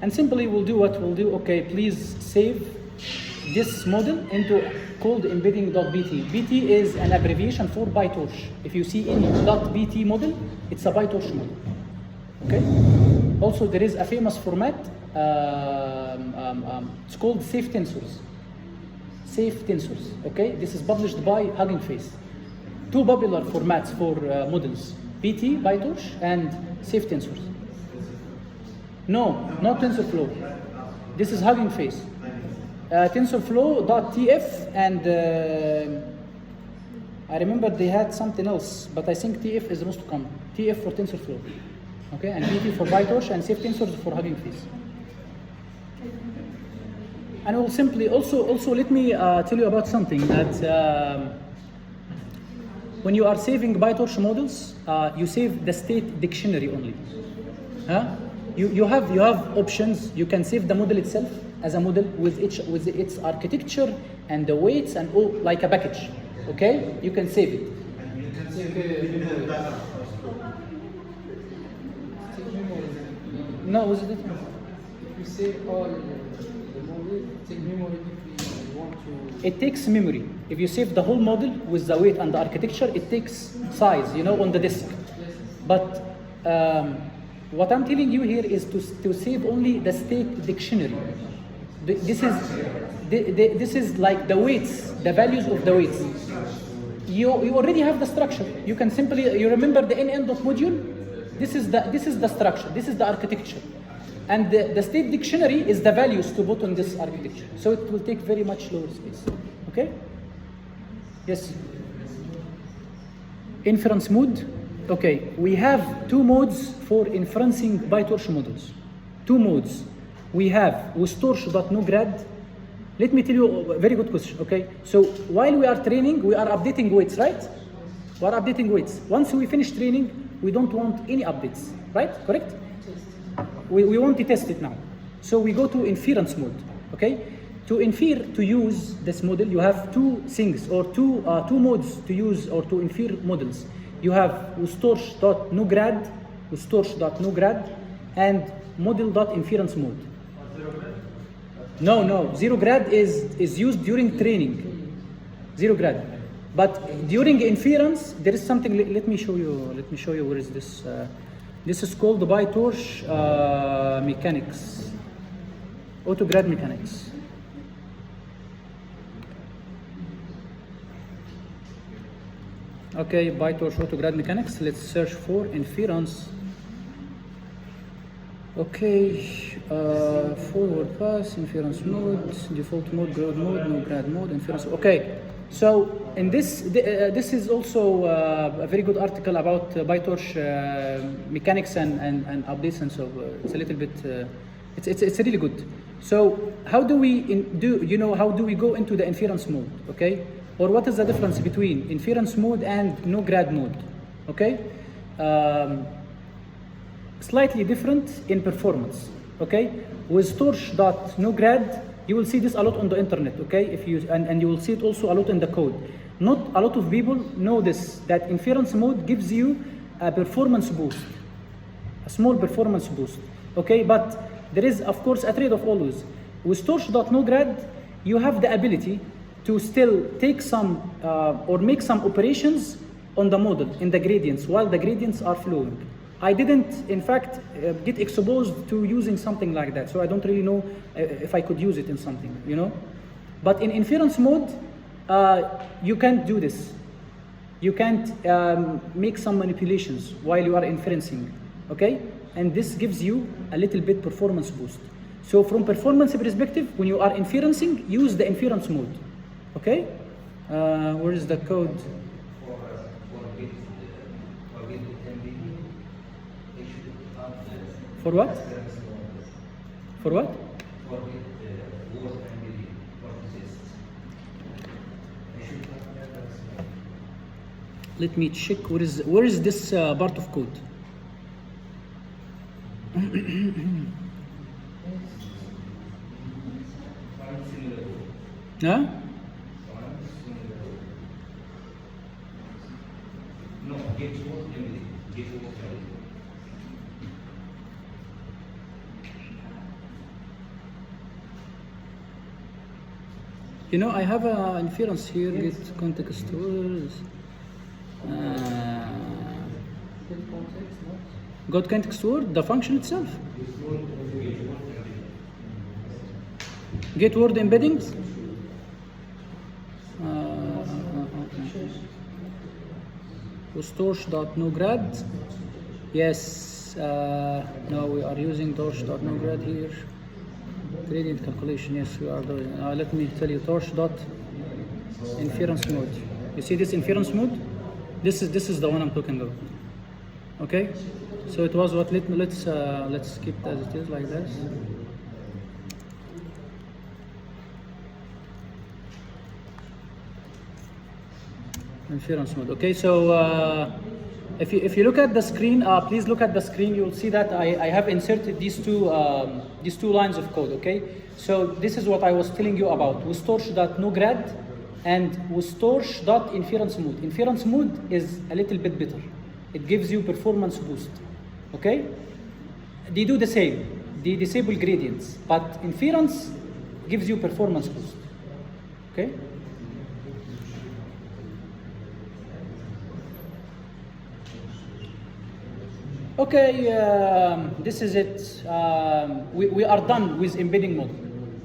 And simply we'll do what we'll do. Okay, please save this model into called embedding.bt. BT is an abbreviation for Pytorch. If you see any .bt model, it's a Pytorch model. Okay. Also, there is a famous format. It's called safe tensors. Safe tensors. Okay. This is published by Hugging Face. Two popular formats for models: BT, Pytorch, and safe tensors. No, not TensorFlow. This is Hugging Face. TensorFlow.tf, and I remember they had something else, but I think TF is the most common. TF for TensorFlow, okay, and BT for Pytorch, and safe tensors for Hugging Face. And I will simply also let me tell you about something that when you are saving Pytorch models, you save the state dictionary only. Huh? You have options. You can save the model itself as a model with its architecture and the weights and all, like a package. Okay, you can save it. And you can save the data. No, was it? If we save all the model, take memory if we want to. It takes memory. If you save the whole model with the weight and the architecture, it takes size, on the disk. But what I'm telling you here is to save only the state dictionary. This is like the weights, the values of the weights. You already have the structure. You can simply, you remember the end of module. This is the structure. This is the architecture, and the state dictionary is the values to put on this architecture. So it will take very much lower space. Okay. Yes. Inference mode. Okay, we have two modes for inferencing Pytorch models. Two modes. We have with torch.nograd. Let me tell you a very good question. Okay, so while we are training, we are updating weights, right? We are updating weights. Once we finish training, we don't want any updates, right? Correct? We want to test it now. So we go to inference mode. Okay, to use this model, you have two things or two modes to use or to infer models. You have torch.nograd, and model.inference mode. No, zero grad is used during training. Zero grad. But during inference, there is something. Let me show you where is this. This is called the Pytorch mechanics, autograd mechanics. Okay, Pytorch autograd mechanics. Let's search for inference. Okay, forward pass, inference mode, default mode, grad mode, no grad mode, inference. Okay, so in this is also a very good article about Pytorch mechanics and updates, and so it's a little bit. It's really good. So how do we how do we go into the inference mode? Okay, or what is the difference between inference mode and no grad mode? Okay. Slightly different in performance. Okay, with torch.nograd, you will see this a lot on the internet. Okay, if you and you will see it also a lot in the code. Not a lot of people know this, that inference mode gives you a performance boost, a small performance boost. Okay, but there is of course a trade-off always. With torch.nograd, you have the ability to still take some or make some operations on the model in the gradients while the gradients are flowing. I didn't, in fact, get exposed to using something like that, so I don't really know if I could use it in something, But in inference mode, you can't do this. You can't make some manipulations while you are inferencing, okay? And this gives you a little bit performance boost. So from performance perspective, when you are inferencing, use the inference mode, okay? Where is the code? For what? For what? Let me check. Where is this part of code? Huh? You know, I have an inference here, get context words. Get context, no? Got context word, the function itself. Get word embeddings. Was torch.nograd. Yes, no, we are using torch.nograd here. Gradient calculation, yes, we are doing. Let me tell you, torch.inference mode. You see this inference mode? This is the one I'm talking about. Okay, so it was what? Let's keep it as it is like this. Inference mode. Okay, so if you look at the screen, please look at the screen. You will see that I have inserted these two lines of code. Okay, so this is what I was telling you about with torch.nograd and with torch.inference mode. Inference mode is a little bit better. It gives you performance boost. Okay, they do the same. They disable gradients, but inference gives you performance boost. Okay. Okay, this is it. We are done with embedding model.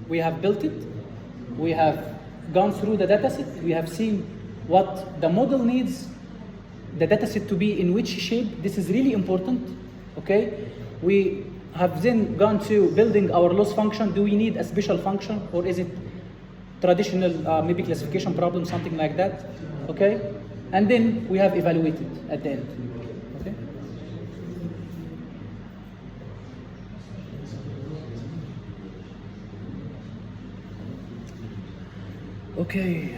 We have built it. We have gone through the dataset. We have seen what the model needs the dataset to be in which shape. This is really important. Okay, we have then gone to building our loss function. Do we need a special function, or is it traditional maybe classification problem, something like that? Okay, and then we have evaluated at the end. Okay. Okay.